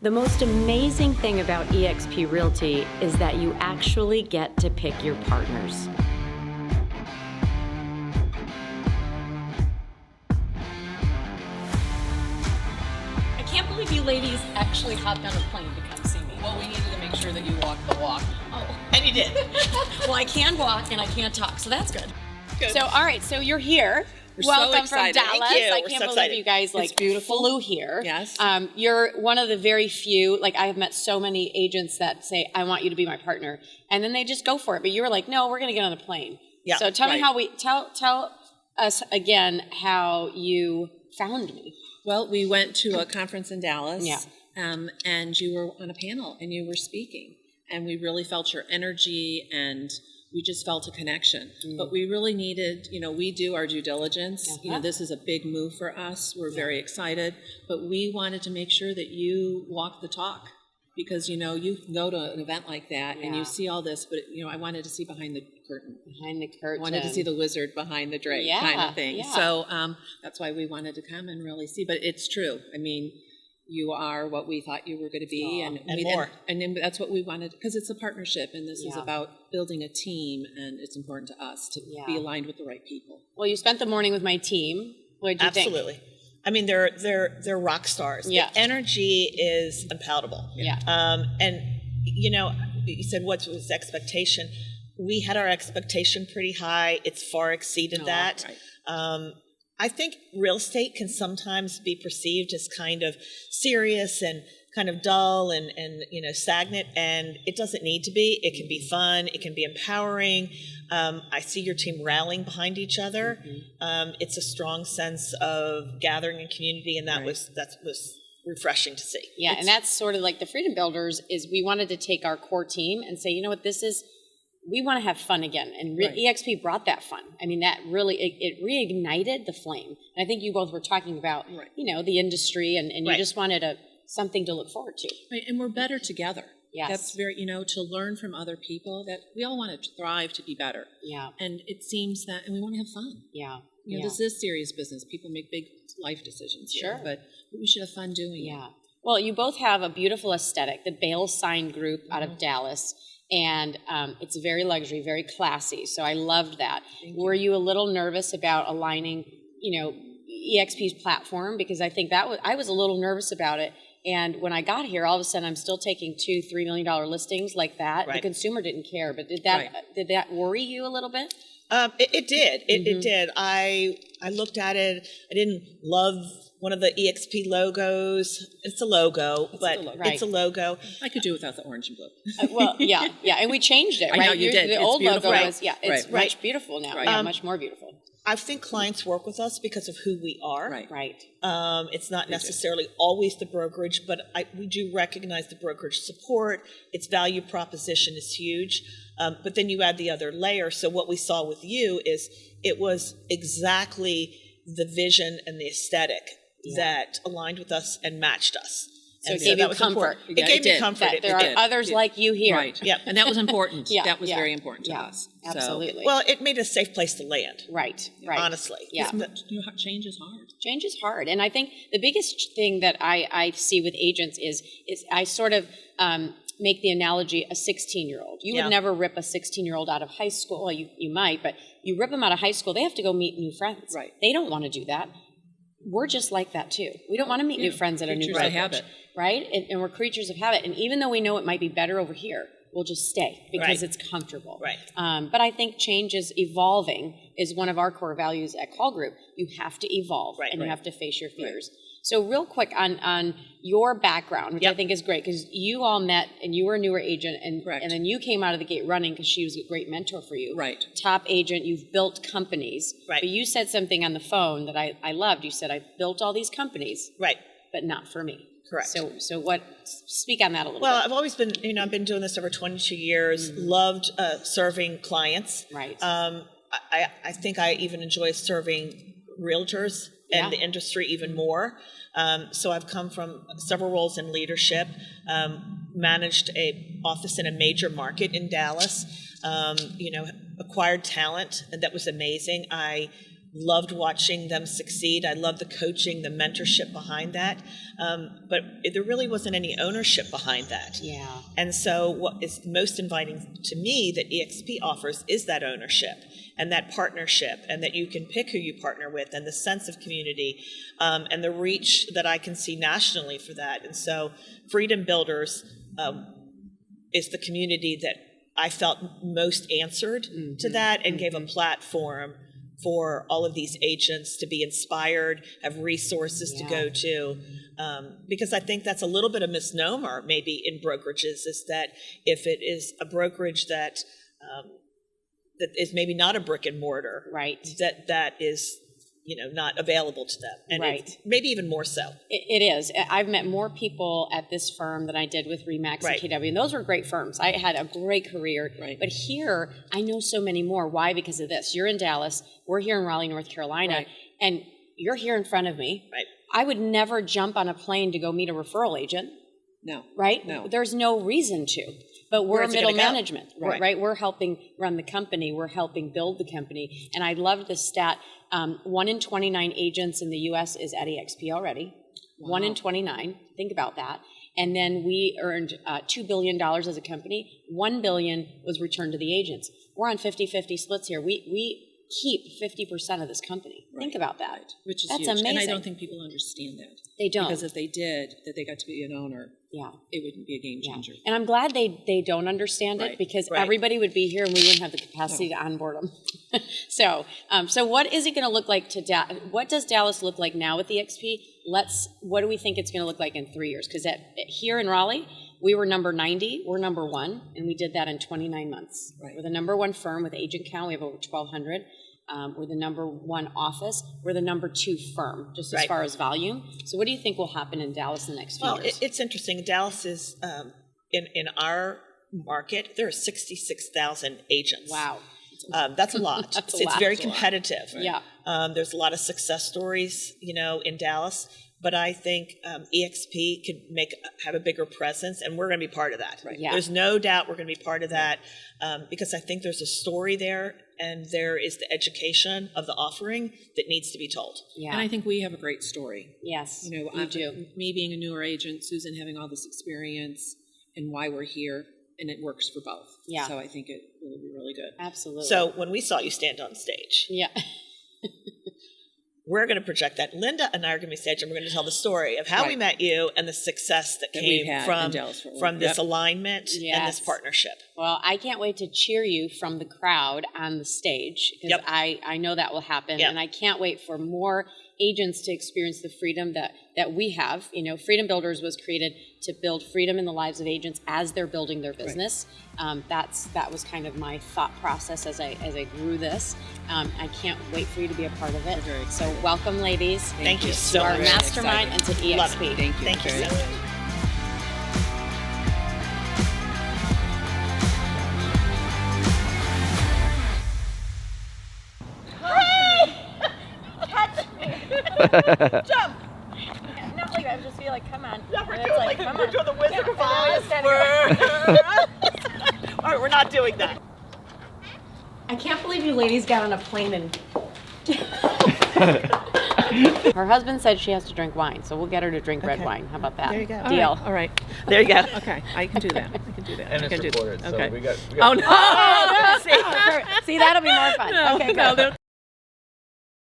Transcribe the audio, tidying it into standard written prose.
The most amazing thing about EXP Realty is that you actually get to pick your partners. I can't believe you ladies actually hopped on a plane to come see me. Well, we needed to make sure that you walked the walk. Oh. And you did. Well, I can walk and I can't talk, so that's good. Good. So, all right, so you're here. We're Welcome so excited. from Dallas. Thank you. I We're can't so believe excited. you guys It's beautiful. flew here. Yes. You're one of the very few, like I have met so many agents that say, I want you to be my partner. And then they just go for it. But you were like, no, we're going to get on a plane. Yeah, so tell me right. how tell us again how you found me. Well, we went to a conference in Dallas. Yeah. And you were on a panel and you were speaking. And we really felt your energy and we just felt a connection. But we really needed, we do our due diligence. This is a big move for us. We're very excited. But we wanted to make sure that you walk the talk. Because, you go to an event like that and you see all this. But, I wanted to see behind the curtain. Behind the curtain. I wanted to see the wizard behind the drapes kind of thing. Yeah. So that's why we wanted to come and really see. But it's true. I mean, you are what we thought you were going to be, and more. And then that's what we wanted, because it's a partnership, and this is about building a team, and it's important to us to be aligned with the right people. Well, you spent the morning with my team. What did you think? Absolutely. I mean, they're rock stars. Yeah. The energy is unpalatable. Yeah. And you said what was the expectation? We had our expectation pretty high. It's far exceeded that. Right. I think real estate can sometimes be perceived as kind of serious and kind of dull and stagnant, and it doesn't need to be. It can be fun. It can be empowering. I see your team rallying behind each other. It's a strong sense of gathering and community, and that was refreshing to see. Yeah, and that's sort of like the Freedom Builders is we wanted to take our core team and say, you know what, we want to have fun again. And EXP brought that fun. I mean, that really, it reignited the flame. And I think you both were talking about, the industry and you just wanted something to look forward to. Right, and we're better together. Yes. That's very, to learn from other people, that we all want to thrive to be better. Yeah. And it seems that, and we want to have fun. Yeah. This is serious business. People make big life decisions here, but we should have fun doing it. Well, you both have a beautiful aesthetic, the Bale Sign Group out of Dallas. And it's very luxury, very classy. So I loved that. Were you a little nervous about aligning, EXP's platform? Because I think I was a little nervous about it. And when I got here, all of a sudden I'm still taking $2-3 million listings like that. Right. The consumer didn't care, but did that worry you a little bit? It did. It did. I looked at it. I didn't love one of the EXP logos. It's a logo, it's a logo. I could do without the orange and blue. Well, yeah, and we changed it, right? I know you did. The It's old beautiful. logo was, it's Right. much beautiful now. Right. Yeah, much more beautiful. I think clients work with us because of who we are. Right. It's not necessarily always the brokerage, but we do recognize the brokerage support. Its value proposition is huge. But then you add the other layer. So what we saw with you is it was exactly the vision and the aesthetic that aligned with us and matched us. So it gave you comfort. It gave me comfort. That there are others like you here. Right. Yeah. And that was important. That was very important to us. Absolutely. Well, it made a safe place to land. Right. Honestly. Yeah. Change is hard. Change is hard. And I think the biggest thing that I see with agents is I sort of make the analogy a 16-year-old. You would never rip a 16-year-old out of high school. Well, you might, but you rip them out of high school, they have to go meet new friends. Right. They don't want to do that. We're just like that too. We don't want to meet new friends at a new brokerage. Habit. Right? And we're creatures of habit. And even though we know it might be better over here, we'll just stay because it's comfortable. Right. But I think change is evolving is one of our core values at Caul Group. You have to evolve and you have to face your fears. So real quick on your background, which I think is great, because you all met and you were a newer agent, and then you came out of the gate running because she was a great mentor for you. Right. Top agent, you've built companies. Right. But you said something on the phone that I loved. You said, I've built all these companies. Right. But not for me. Correct. So what, speak on that a little bit. Well, I've always been, I've been doing this over 22 years, loved serving clients. Right. I think I even enjoy serving realtors and the industry even more. So I've come from several roles in leadership, managed a office in a major market in Dallas, acquired talent, and that was amazing. I loved watching them succeed. I loved the coaching, the mentorship behind that. But there really wasn't any ownership behind that. Yeah. And so what is most inviting to me that EXP offers is that ownership and that partnership, and that you can pick who you partner with, and the sense of community, and the reach that I can see nationally for that. And so Freedom Builders is the community that I felt most answered to that, and gave a platform for all of these agents to be inspired, have resources to go to. Because I think that's a little bit of misnomer maybe in brokerages, is that if it is a brokerage that that is maybe not a brick and mortar, Right. that is, not available to them. And Right. it's maybe even more so. It is. I've met more people at this firm than I did with RE/MAX and KW, and those were great firms. I had a great career. Right. But here, I know so many more. Why? Because of this. You're in Dallas. We're here in Raleigh, North Carolina. Right. And you're here in front of me. Right. I would never jump on a plane to go meet a referral agent. No. Right? No. There's no reason to. But we're Where's it middle gonna go? management, Right. right? We're helping run the company. We're helping build the company. And I loved the stat. 1 in 29 agents in the U.S. is at EXP already. Wow. 1 in 29. Think about that. And then we earned $2 billion as a company. $1 billion was returned to the agents. We're on 50-50 splits here. We keep 50% of this company. Right. Think about that. Which is That's huge. amazing. And I don't think people understand that. They don't. Because if they did, that they got to be an owner, Yeah. it wouldn't be a game changer. And I'm glad they don't understand it, Right. because Right. everybody would be here and we wouldn't have the capacity to onboard them. So what is it going to look like what does Dallas look like now with EXP? What do we think it's going to look like in 3 years? Because here in Raleigh, we were number 90, we're number 1, and we did that in 29 months. Right. We're the number 1 firm with agent count. We have over 1,200. We're the number 1 office. We're the number 2 firm, just as Right. far as volume. So what do you think will happen in Dallas in the next few Well, years? it's interesting. Dallas is, in our market, there are 66,000 agents. Wow. That's a lot. That's a It's lot. very That's a lot. competitive. Yeah. There's a lot of success stories, in Dallas. But I think EXP could have a bigger presence, and we're going to be part of that. Right. Yeah. There's no doubt we're going to be part of that, because I think there's a story there, and there is the education of the offering that needs to be told. Yeah. And I think we have a great story. Yes, You you do. Me being a newer agent, Susan having all this experience, and why we're here, and it works for both. Yeah. So I think it will be really good. Absolutely. So when we saw you stand on stage, yeah. we're going to project that. Linda and I are going to be stage, and we're going to tell the story of how we Right. met you and the success that we've came had in from Dallas-Fort Worth. from this Yep. alignment and Yes. this partnership. Well, I can't wait to cheer you from the crowd on the stage, because Yep. I know that will happen. Yep. And I can't wait for more agents to experience the freedom that we have. Freedom Builders was created to build freedom in the lives of agents as they're building their business. That was kind of my thought process as I grew this. I can't wait for you to be a part of it. We're very So welcome, ladies. Thank you to so our much. mastermind and to EXP. Love it. Thank you. Thank you Very so much. Jump! Not like I just feel like, come on. Yeah, We're doing the Wizard of Oz. All right, we're not doing that. I can't believe you ladies got on a plane and Her husband said she has to drink wine, so we'll get her to drink red Okay. wine. How about that? There you go. Deal. All right. There you go. Okay. I can do that. I can do that. And I it's can do recorded, that. so Okay. we got Oh no! See, that'll be more fun. Okay, no, good.